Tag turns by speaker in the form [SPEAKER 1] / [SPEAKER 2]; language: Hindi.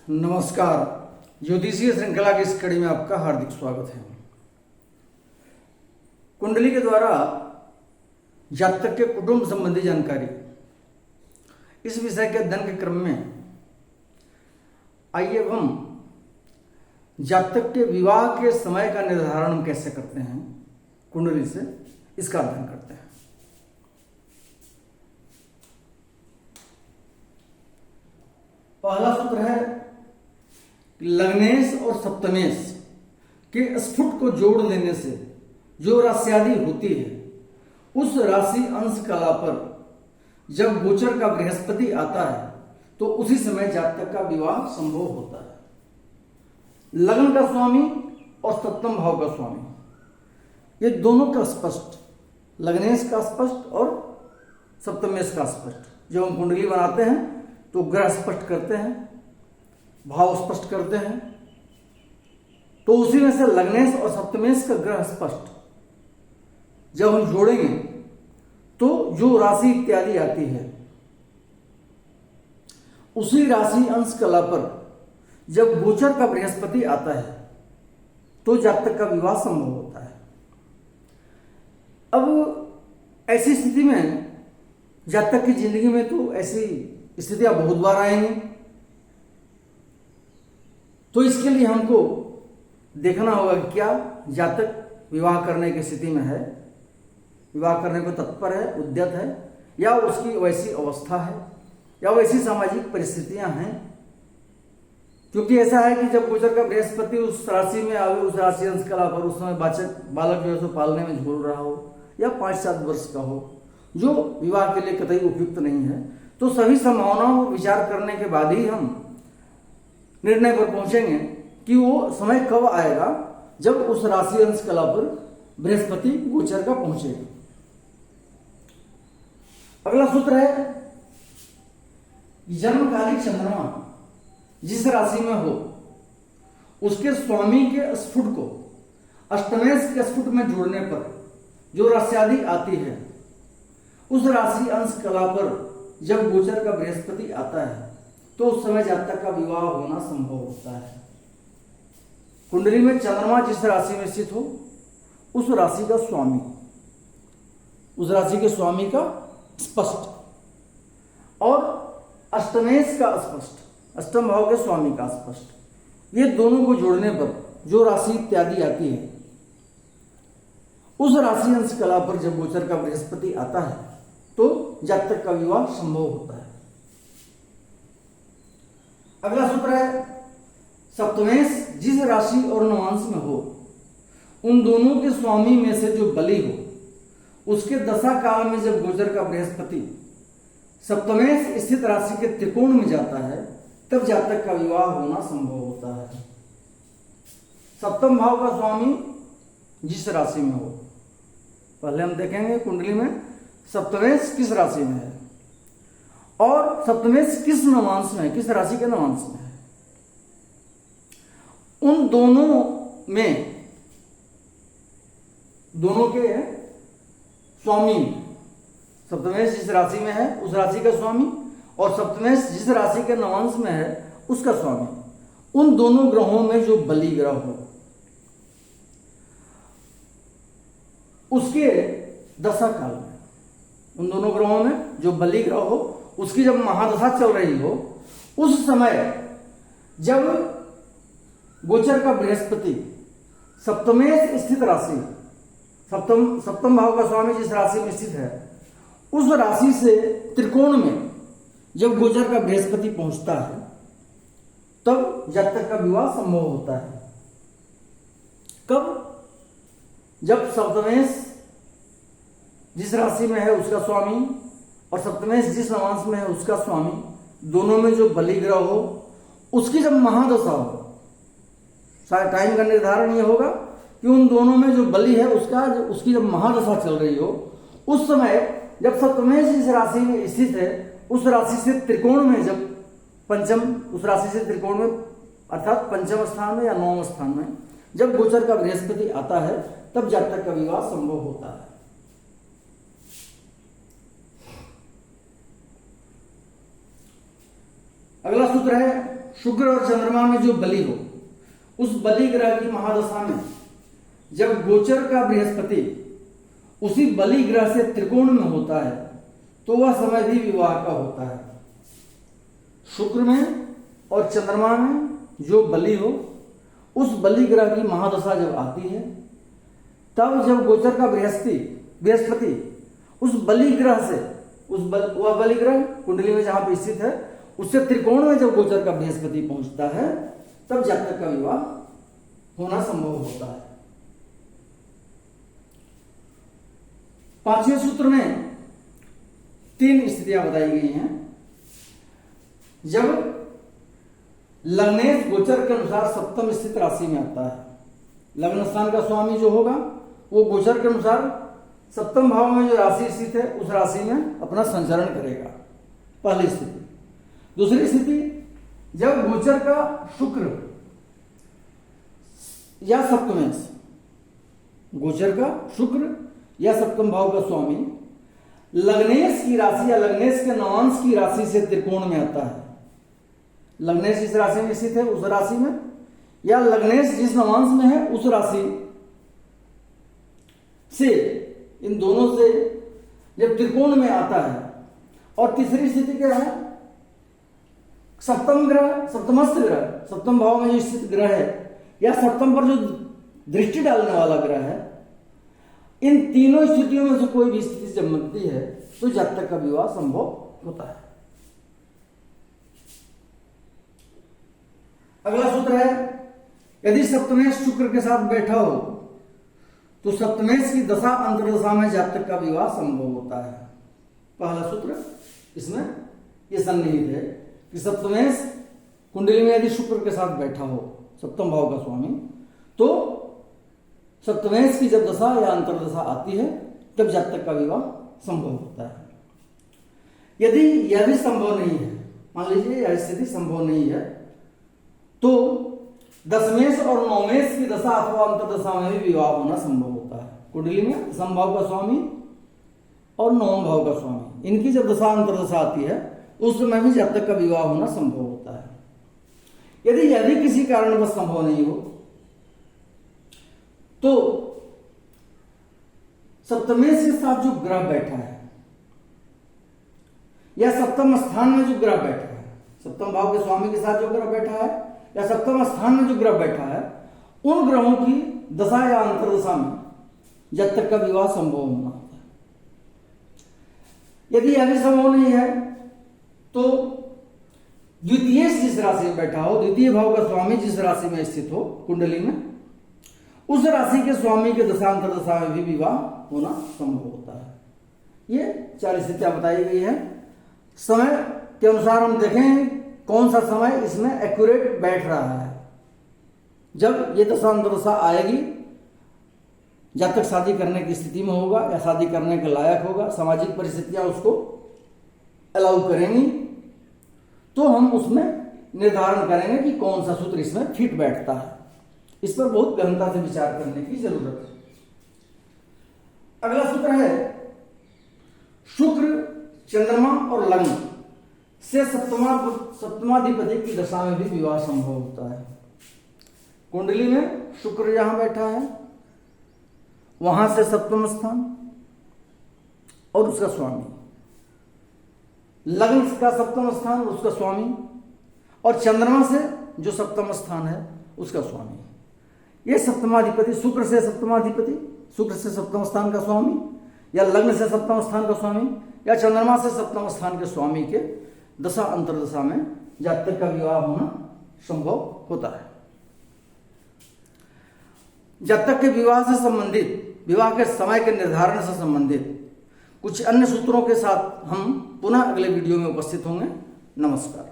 [SPEAKER 1] नमस्कार। ज्योतिषीय श्रृंखला की इस कड़ी में आपका हार्दिक स्वागत है। कुंडली के द्वारा जातक के कुटुंब संबंधी जानकारी, इस विषय के अध्ययन के क्रम में आइए हम जातक के विवाह के समय का निर्धारण हम कैसे करते हैं कुंडली से, इसका अध्ययन करते हैं। पहला सूत्र है लग्नेश और सप्तमेश के स्फुट को जोड़ लेने से जो राशियादि होती है, उस राशि अंश कला पर जब गोचर का बृहस्पति आता है तो उसी समय जातक का विवाह संभव होता है। लग्न का स्वामी और सप्तम भाव का स्वामी, ये दोनों का स्पष्ट, लग्नेश का स्पष्ट और सप्तमेश का स्पष्ट। जब हम कुंडली बनाते हैं तो ग्रह स्पष्ट करते हैं, भाव स्पष्ट करते हैं, तो उसी में से लग्नेश और सप्तमेश का ग्रह स्पष्ट जब हम जोड़ेंगे तो जो राशि इत्यादि आती है, उसी राशि अंश कला पर जब गोचर का बृहस्पति आता है तो जातक का विवाह संभव होता है। अब ऐसी स्थिति में जातक की जिंदगी में तो ऐसी स्थितियां बहुत बार आएंगी, तो इसके लिए हमको देखना होगा कि क्या जातक विवाह करने की स्थिति में है, विवाह करने को तत्पर है, उद्यत है, या उसकी वैसी अवस्था है या वैसी सामाजिक परिस्थितियां हैं। क्योंकि ऐसा है कि जब गोचर का बृहस्पति उस राशि में आवे, उस राशि अंश कला पर, उस समय बालक जो है पालने में झूल रहा हो या 5-7 वर्ष का हो, जो विवाह के लिए कतई उपयुक्त नहीं है, तो सभी संभावनाओं पर विचार करने के बाद ही हम निर्णय पर पहुंचेंगे कि वो समय कब आएगा जब उस राशि अंश कला पर बृहस्पति गोचर का पहुंचेगा। अगला सूत्र है जन्मकालिक चंद्रमा जिस राशि में हो, उसके स्वामी के स्फुट को अष्टमेश के स्फुट में जोड़ने पर जो राशियादि आती है, उस राशि अंश कला पर जब गोचर का बृहस्पति आता है तो उस समय जातक का विवाह होना संभव होता है। कुंडली में चंद्रमा जिस राशि में स्थित हो, उस राशि का स्वामी, उस राशि के स्वामी का स्पष्ट और अष्टमेश का स्पष्ट, अष्टम भाव के स्वामी का स्पष्ट, ये दोनों को जोड़ने पर जो राशि इत्यादि आती है, उस राशि अंश कला पर जब गोचर का बृहस्पति आता है तो जातक का विवाह संभव होता है। अगला सूत्र है सप्तमेश जिस राशि और नवांश में हो, उन दोनों के स्वामी में से जो बली हो, उसके दशा काल में जब गोचर का बृहस्पति सप्तमेश स्थित राशि के त्रिकोण में जाता है, तब जातक का विवाह होना संभव होता है। सप्तम भाव का स्वामी जिस राशि में हो, पहले हम देखेंगे कुंडली में सप्तमेश किस राशि में है और सप्तमेश किस नवांश में है, किस राशि के नवांश में है। उन दोनों में, दोनों के स्वामी, सप्तमेश जिस राशि में है उस राशि का स्वामी और सप्तमेश जिस राशि के नवांश में है उसका स्वामी, उन दोनों ग्रहों में जो बली ग्रह हो, उसके दशा काल में, उन दोनों ग्रहों में जो बली ग्रह हो, उसकी जब महादशा चल रही हो, उस समय जब गोचर का बृहस्पति सप्तमेश स्थित राशि, सप्तम भाव का स्वामी जिस राशि में स्थित है, उस राशि से त्रिकोण में जब गोचर का बृहस्पति पहुंचता है, तब जातक का विवाह संभव होता है। कब? जब सप्तमेश जिस राशि में है उसका स्वामी और सप्तमेश जिस नवांश में है उसका स्वामी, दोनों में जो बली ग्रह हो, उसकी जब महादशा हो, शायद टाइम का निर्धारण यह होगा कि उन दोनों में जो बली है उसकी जब महादशा चल रही हो, उस समय जब सप्तमेश जिस राशि में स्थित है उस राशि से त्रिकोण में, जब पंचम, उस राशि से त्रिकोण में अर्थात पंचम स्थान में या नवम स्थान में जब गोचर का बृहस्पति आता है, तब जातक का विवाह संभव होता है। अगला सूत्र है शुक्र और चंद्रमा में जो बलि हो, उस बलि ग्रह की महादशा में जब गोचर का बृहस्पति उसी बलि ग्रह से त्रिकोण में होता है तो वह समय भी विवाह का होता है। शुक्र में और चंद्रमा में जो बलि हो, उस बलि ग्रह की महादशा जब आती है, तब जब गोचर का बृहस्पति उस बलि ग्रह से वह बलि ग्रह कुंडली में जहां पर स्थित है उससे त्रिकोण में जब गोचर का बृहस्पति पहुंचता है, तब जातक का विवाह होना संभव होता है। पांचवें सूत्र में 3 स्थितियां बताई गई हैं। जब लग्नेश गोचर के अनुसार सप्तम स्थित राशि में आता है, लग्न स्थान का स्वामी जो होगा वो गोचर के अनुसार सप्तम भाव में जो राशि स्थित है उस राशि में अपना संचरण करेगा, पहली स्थिति। दूसरी स्थिति, जब गोचर का शुक्र या सप्तमेश, गोचर का शुक्र या सप्तम भाव का स्वामी लग्नेश की राशि या लग्नेश के नवांश की राशि से त्रिकोण में आता है। लग्नेश जिस राशि में स्थित है उस राशि में, या लग्नेश जिस नवांश में है उस राशि से, इन दोनों से जब त्रिकोण में आता है। और तीसरी स्थिति क्या है, सप्तम ग्रह, सप्तमस्थ ग्रह, सप्तम भाव में जो स्थित ग्रह है या सप्तम पर जो दृष्टि डालने वाला ग्रह है, इन तीनों स्थितियों में से कोई भी स्थिति जब बनती है तो जातक का विवाह संभव होता है। अगला सूत्र है, यदि सप्तमेश शुक्र के साथ बैठा हो तो सप्तमेश की दशा अंतर्दशा में जातक का विवाह संभव होता है। पहला सूत्र इसमें यह सन्निहित है कि सप्तमेश कुंडली में यदि शुक्र के साथ बैठा हो, सप्तम भाव का स्वामी, तो सप्तमेश की जब दशा या अंतर्दशा आती है तब जातक का विवाह संभव होता है। यदि यह भी संभव नहीं है, मान लीजिए यह स्थिति संभव नहीं है, तो दशमेश और नौमेश की दशा अथवा अंतर्दशा में भी विवाह होना संभव होता है। कुंडली में दशम भाव का स्वामी और नवम भाव का स्वामी, इनकी जब दशा अंतर्दशा आती है उस समय भी जातक का विवाह होना संभव होता है। यदि किसी कारणवश संभव नहीं हो तो सप्तमेश के साथ जो ग्रह बैठा है या सप्तम स्थान में जो ग्रह बैठा है, सप्तम भाव के स्वामी के साथ जो ग्रह बैठा है या सप्तम स्थान में जो ग्रह बैठा है, उन ग्रहों की दशा या अंतर्दशा में जातक का विवाह संभव होना होता है। यदि यह भी संभव नहीं है तो द्वितीय जिस राशि में बैठा हो, द्वितीय भाव का स्वामी जिस राशि में स्थित हो कुंडली में, उस राशि के स्वामी के दशा अंतर्दशा में भी विवाह होना संभव होता है। ये 4 स्थितियां बताई गई है। समय के अनुसार हम देखें कौन सा समय इसमें एक्यूरेट बैठ रहा है। जब ये दशा अंतर्दशा आएगी, जातक शादी करने की स्थिति में होगा या शादी करने के लायक होगा, सामाजिक परिस्थितियां उसको अलाउ करेंगी, तो हम उसमें निर्धारण करेंगे कि कौन सा सूत्र इसमें फिट बैठता है। इस पर बहुत गहनता से विचार करने की जरूरत है। अगला सूत्र है, शुक्र, चंद्रमा और लग्न से सप्तमाधिपति की दशा में भी विवाह संभव होता है। कुंडली में शुक्र जहां बैठा है वहां से सप्तम स्थान और उसका स्वामी, लग्न का सप्तम स्थान उसका स्वामी, और चंद्रमा से जो सप्तम स्थान है उसका स्वामी। ये सप्तमाधिपति, शुक्र से सप्तमाधिपति, शुक्र से सप्तम स्थान का स्वामी, या लग्न से सप्तम स्थान का स्वामी, या चंद्रमा से सप्तम स्थान के स्वामी के दशा अंतर्दशा में जातक का विवाह होना संभव होता है। जातक के विवाह से संबंधित, विवाह के समय के निर्धारण से संबंधित कुछ अन्य सूत्रों के साथ हम पुनः अगले वीडियो में उपस्थित होंगे। नमस्कार।